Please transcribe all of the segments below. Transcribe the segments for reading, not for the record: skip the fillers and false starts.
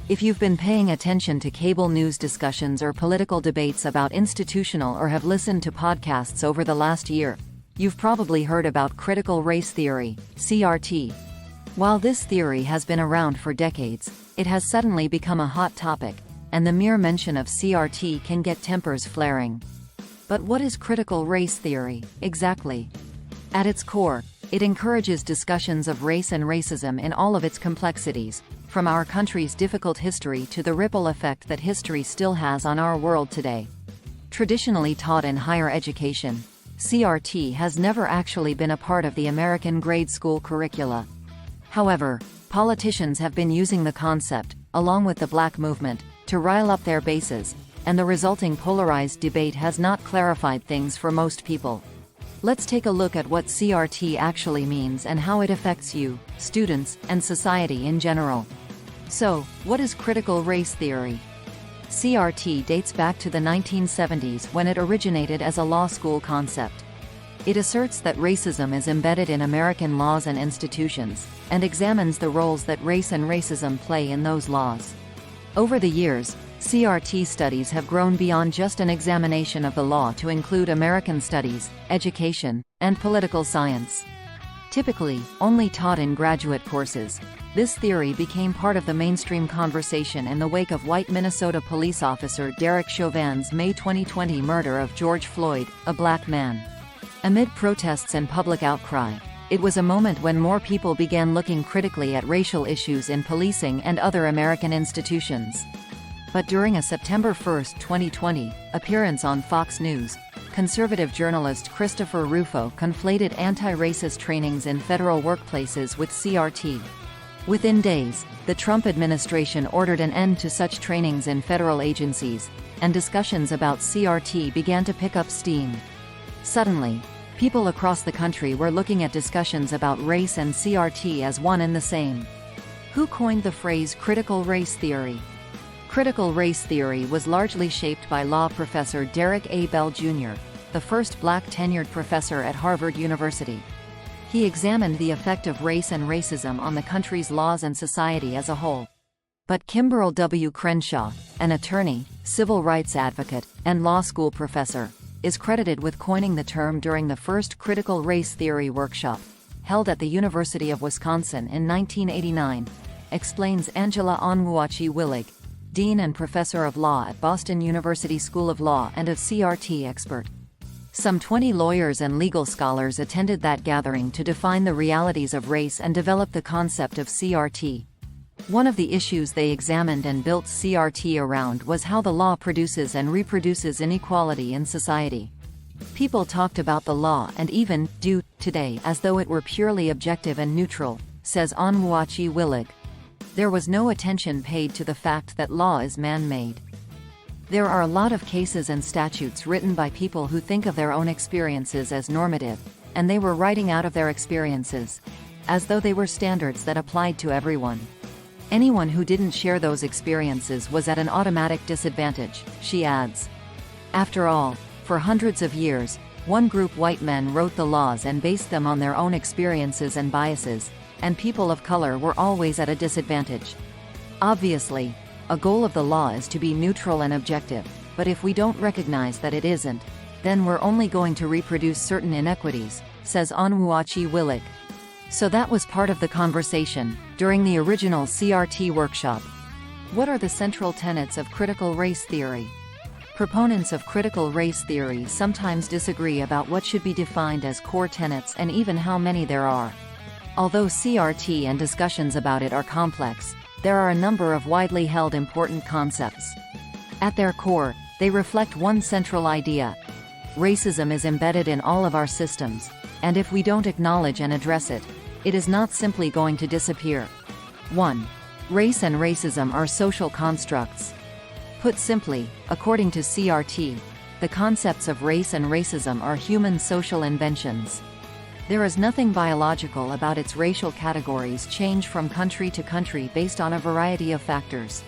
If you've been paying attention to cable news discussions or political debates about institutional or have listened to podcasts over the last year, you've probably heard about critical race theory, CRT. While this theory has been around for decades, it has suddenly become a hot topic, and the mere mention of CRT can get tempers flaring. But what is critical race theory, exactly? At its core, it encourages discussions of race and racism in all of its complexities, from our country's difficult history to the ripple effect that history still has on our world today. Traditionally taught in higher education, CRT has never actually been a part of the American grade school curricula. However, politicians have been using the concept, along with the Black movement, to rile up their bases, and the resulting polarized debate has not clarified things for most people. Let's take a look at what CRT actually means and how it affects you, students, and society in general. So, what is critical race theory? CRT dates back to the 1970s when it originated as a law school concept. It asserts that racism is embedded in American laws and institutions, and examines the roles that race and racism play in those laws. Over the years, CRT studies have grown beyond just an examination of the law to include American studies, education, and political science. Typically, only taught in graduate courses, this theory became part of the mainstream conversation in the wake of white Minnesota police officer Derek Chauvin's May 2020 murder of George Floyd, a black man. Amid protests and public outcry, it was a moment when more people began looking critically at racial issues in policing and other American institutions. But during a September 1, 2020, appearance on Fox News, conservative journalist Christopher Rufo conflated anti-racist trainings in federal workplaces with CRT. Within days, the Trump administration ordered an end to such trainings in federal agencies, and discussions about CRT began to pick up steam. Suddenly, people across the country were looking at discussions about race and CRT as one and the same. Who coined the phrase critical race theory? Critical race theory was largely shaped by law professor Derek A. Bell Jr., the first black tenured professor at Harvard University. He examined the effect of race and racism on the country's laws and society as a whole. But Kimberly W. Crenshaw, an attorney, civil rights advocate, and law school professor, is credited with coining the term during the first critical race theory workshop, held at the University of Wisconsin in 1989, explains Angela Onwuachi-Willig, Dean and Professor of Law at Boston University School of Law and a CRT expert. Some 20 lawyers and legal scholars attended that gathering to define the realities of race and develop the concept of CRT. One of the issues they examined and built CRT around was how the law produces and reproduces inequality in society. People talked about the law and even do today as though it were purely objective and neutral, says Onwuachi-Willig. There was no attention paid to the fact that law is man-made. There are a lot of cases and statutes written by people who think of their own experiences as normative, and they were writing out of their experiences, as though they were standards that applied to everyone. Anyone who didn't share those experiences was at an automatic disadvantage, she adds. After all, for hundreds of years, one group white men wrote the laws and based them on their own experiences and biases, and people of color were always at a disadvantage. Obviously, a goal of the law is to be neutral and objective, but if we don't recognize that it isn't, then we're only going to reproduce certain inequities, says Onwuachi-Willig. So that was part of the conversation, during the original CRT workshop. What are the central tenets of critical race theory? Proponents of critical race theory sometimes disagree about what should be defined as core tenets and even how many there are. Although CRT and discussions about it are complex, there are a number of widely held important concepts. At their core, they reflect one central idea. Racism is embedded in all of our systems, and if we don't acknowledge and address it, it is not simply going to disappear. 1. Race and racism are social constructs. Put simply, according to CRT, the concepts of race and racism are human social inventions. There is nothing biological about its racial categories change from country to country based on a variety of factors.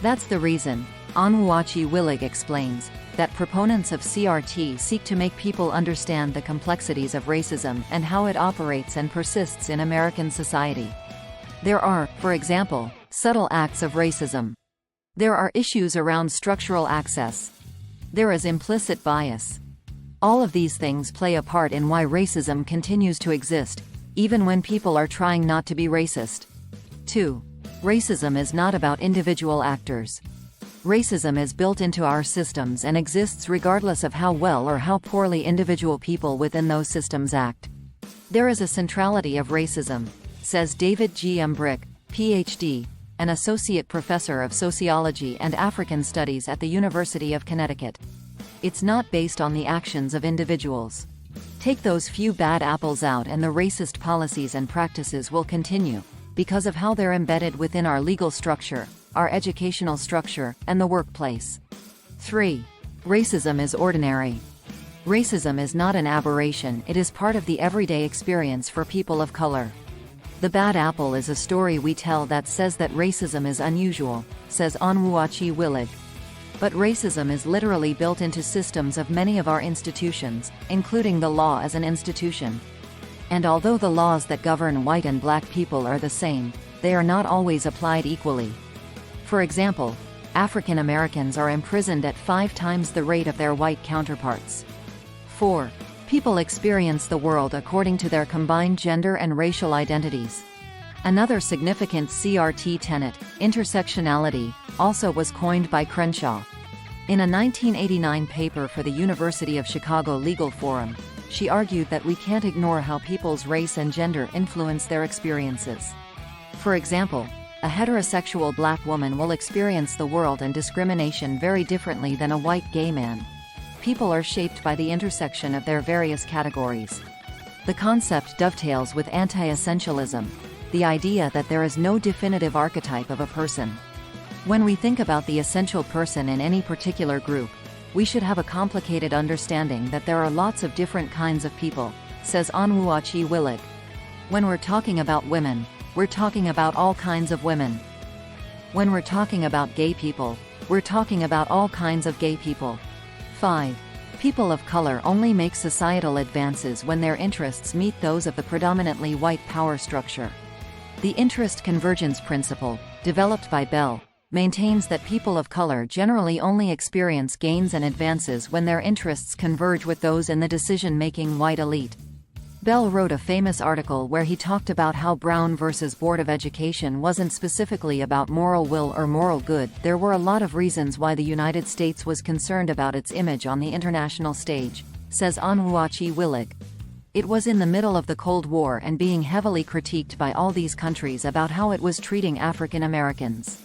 That's the reason, Onwuachi-Willig explains, that proponents of CRT seek to make people understand the complexities of racism and how it operates and persists in American society. There are, for example, Subtle acts of racism. There are issues around structural access. There is implicit bias. All of these things play a part in why racism continues to exist, even when people are trying not to be racist. 2. Racism is not about individual actors. Racism is built into our systems and exists regardless of how well or how poorly individual people within those systems act. There is a centrality of racism, says David G. Umbrick, Ph.D., an associate professor of sociology and African studies at the University of Connecticut. It's not based on the actions of individuals. Take those few bad apples out and the racist policies and practices will continue, because of how they're embedded within our legal structure, our educational structure, and the workplace. 3. Racism is ordinary. Racism is not an aberration, it is part of the everyday experience for people of color. The bad apple is a story we tell that says that racism is unusual, says Onwuachi Willig. But racism is literally built into systems of many of our institutions, including the law as an institution. And although the laws that govern white and black people are the same, they are not always applied equally. For example, African Americans are imprisoned at 5 times the rate of their white counterparts. 4. People experience the world according to their combined gender and racial identities. Another significant CRT tenet, intersectionality, also was coined by Crenshaw. In a 1989 paper for the University of Chicago Legal Forum, she argued that we can't ignore how people's race and gender influence their experiences. For example, a heterosexual black woman will experience the world and discrimination very differently than a white gay man. People are shaped by the intersection of their various categories. The concept dovetails with anti-essentialism, the idea that there is no definitive archetype of a person. When we think about the essential person in any particular group, we should have a complicated understanding that there are lots of different kinds of people, says Onwuachi Willig. When we're talking about women, we're talking about all kinds of women. When we're talking about gay people, we're talking about all kinds of gay people. 5. People of color only make societal advances when their interests meet those of the predominantly white power structure. The interest convergence principle, developed by Bell, maintains that people of color generally only experience gains and advances when their interests converge with those in the decision-making white elite. Bell wrote a famous article where he talked about how Brown versus Board of Education wasn't specifically about moral will or moral good. There were a lot of reasons why the United States was concerned about its image on the international stage, says Onwuachi Willig. It was in the middle of the Cold War and being heavily critiqued by all these countries about how it was treating African Americans.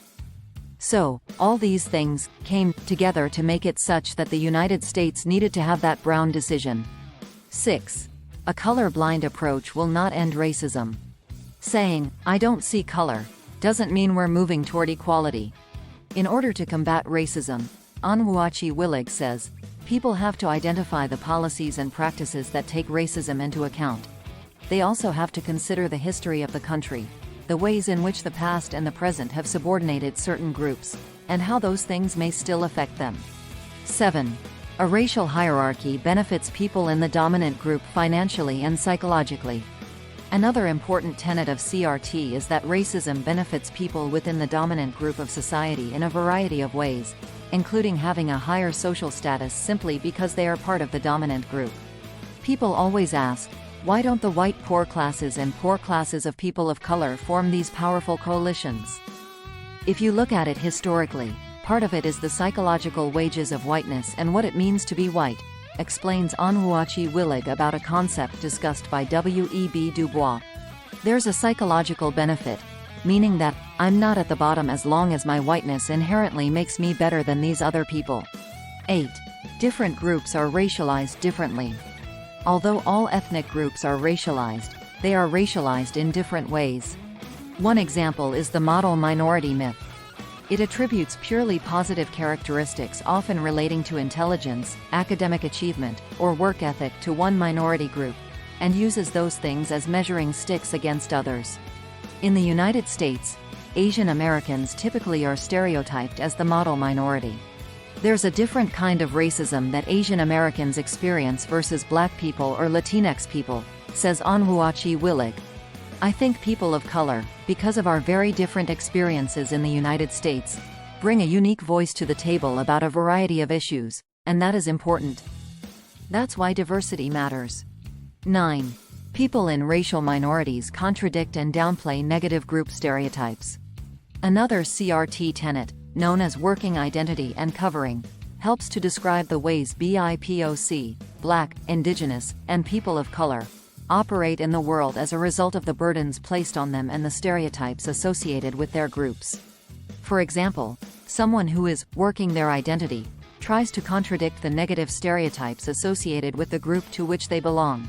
So, all these things came together to make it such that the United States needed to have that Brown decision. 6. A color-blind approach will not end racism. Saying, "I don't see color," doesn't mean we're moving toward equality. In order to combat racism, Onwuachi Willig says, people have to identify the policies and practices that take racism into account. They also have to consider the history of the country, the ways in which the past and the present have subordinated certain groups, and how those things may still affect them. 7. A racial hierarchy benefits people in the dominant group financially and psychologically. Another important tenet of CRT is that racism benefits people within the dominant group of society in a variety of ways, including having a higher social status simply because they are part of the dominant group. People always ask, why don't the white poor classes and poor classes of people of color form these powerful coalitions? If you look at it historically, part of it is the psychological wages of whiteness and what it means to be white, explains Onwuachi Willig about a concept discussed by W.E.B. Du Bois. There's a psychological benefit, meaning that, I'm not at the bottom as long as my whiteness inherently makes me better than these other people. 8. Different groups are racialized differently. Although all ethnic groups are racialized, they are racialized in different ways. One example is the model minority myth. It attributes purely positive characteristics often relating to intelligence, academic achievement, or work ethic to one minority group, and uses those things as measuring sticks against others. In the United States, Asian Americans typically are stereotyped as the model minority. There's a different kind of racism that Asian Americans experience versus Black people or Latinx people, says Onwuachi Willig. I think people of color, because of our very different experiences in the United States, bring a unique voice to the table about a variety of issues, and that is important. That's why diversity matters. 9. People in racial minorities contradict and downplay negative group stereotypes. Another CRT tenet, known as working identity and covering, helps to describe the ways BIPOC, Black, Indigenous, and people of color, operate in the world as a result of the burdens placed on them and the stereotypes associated with their groups. For example, someone who is working their identity tries to contradict the negative stereotypes associated with the group to which they belong.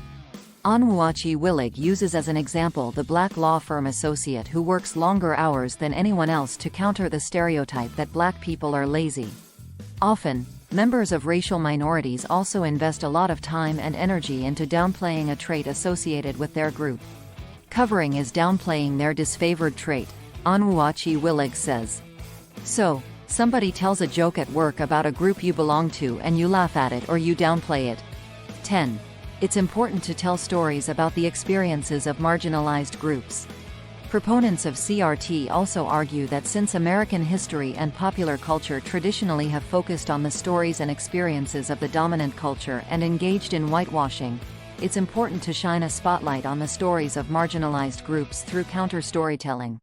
Onwuachi Willig uses as an example the black law firm associate who works longer hours than anyone else to counter the stereotype that black people are lazy. Often, members of racial minorities also invest a lot of time and energy into downplaying a trait associated with their group. Covering is downplaying their disfavored trait, Onwuachi Willig says. So, somebody tells a joke at work about a group you belong to and you laugh at it or you downplay it. 10. It's important to tell stories about the experiences of marginalized groups. Proponents of CRT also argue that since American history and popular culture traditionally have focused on the stories and experiences of the dominant culture and engaged in whitewashing, it's important to shine a spotlight on the stories of marginalized groups through counter-storytelling.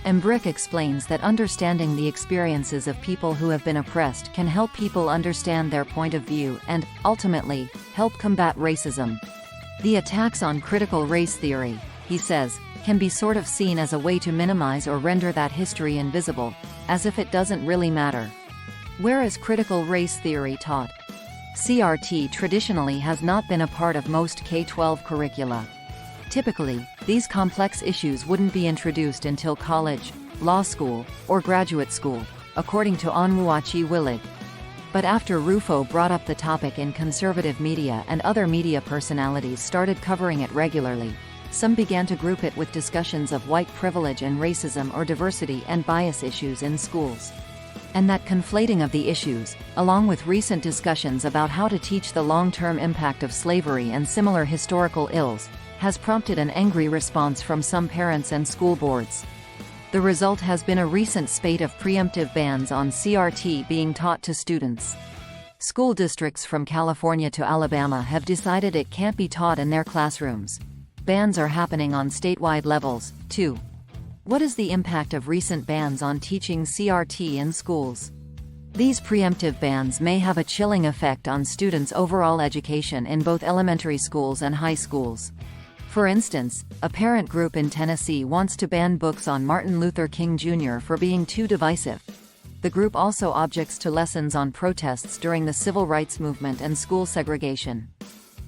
Embrick explains that understanding the experiences of people who have been oppressed can help people understand their point of view and, ultimately, help combat racism. The attacks on critical race theory, he says, can be sort of seen as a way to minimize or render that history invisible, as if it doesn't really matter. Where is critical race theory taught? CRT traditionally has not been a part of most K-12 curricula. Typically, these complex issues wouldn't be introduced until college, law school, or graduate school, according to Onwuachi Willig. But after Rufo brought up the topic in conservative media and other media personalities started covering it regularly, some began to group it with discussions of white privilege and racism or diversity and bias issues in schools. And that conflating of the issues, along with recent discussions about how to teach the long-term impact of slavery and similar historical ills, has prompted an angry response from some parents and school boards. The result has been a recent spate of preemptive bans on CRT being taught to students. School districts from California to Alabama have decided it can't be taught in their classrooms. Bans are happening on statewide levels, too. What is the impact of recent bans on teaching CRT in schools? These preemptive bans may have a chilling effect on students' overall education in both elementary schools and high schools. For instance, a parent group in Tennessee wants to ban books on Martin Luther King Jr. for being too divisive. The group also objects to lessons on protests during the civil rights movement and school segregation.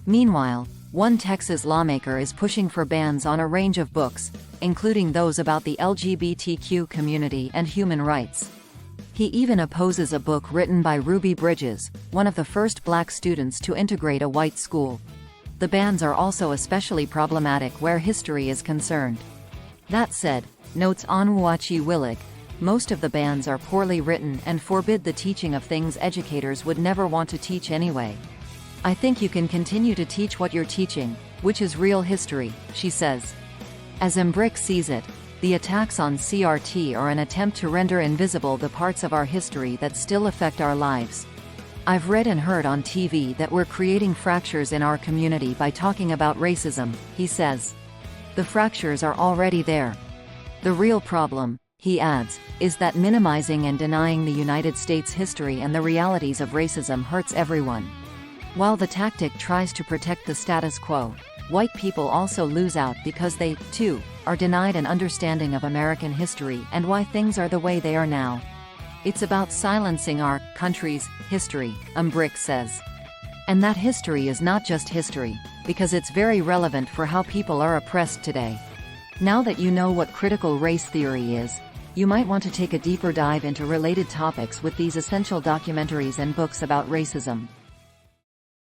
Meanwhile, one Texas lawmaker is pushing for bans on a range of books, including those about the LGBTQ community and human rights. He even opposes a book written by Ruby Bridges, one of the first black students to integrate a white school. The bans are also especially problematic where history is concerned. That said, notes Onwuachi Willig, most of the bans are poorly written and forbid the teaching of things educators would never want to teach anyway. I think you can continue to teach what you're teaching, which is real history, she says. As Embrick sees it, the attacks on CRT are an attempt to render invisible the parts of our history that still affect our lives. I've read and heard on TV that we're creating fractures in our community by talking about racism, he says. The fractures are already there. The real problem, he adds, is that minimizing and denying the United States history and the realities of racism hurts everyone. While the tactic tries to protect the status quo, white people also lose out because they, too, are denied an understanding of American history and why things are the way they are now. It's about silencing our country's history, Embrick says. And that history is not just history, because it's very relevant for how people are oppressed today. Now that you know what critical race theory is, you might want to take a deeper dive into related topics with these essential documentaries and books about racism.